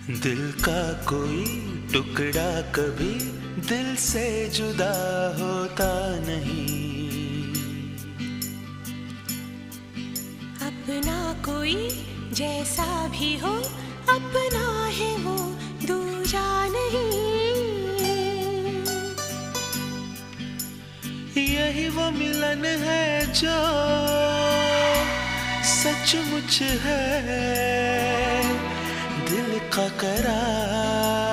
दिल का कोई टुकड़ा कभी दिल से जुदा होता नहीं। अपना कोई जैसा भी हो, अपना है वो दूजा नहीं। यही वो मिलन है जो सचमुच है, दिल का करार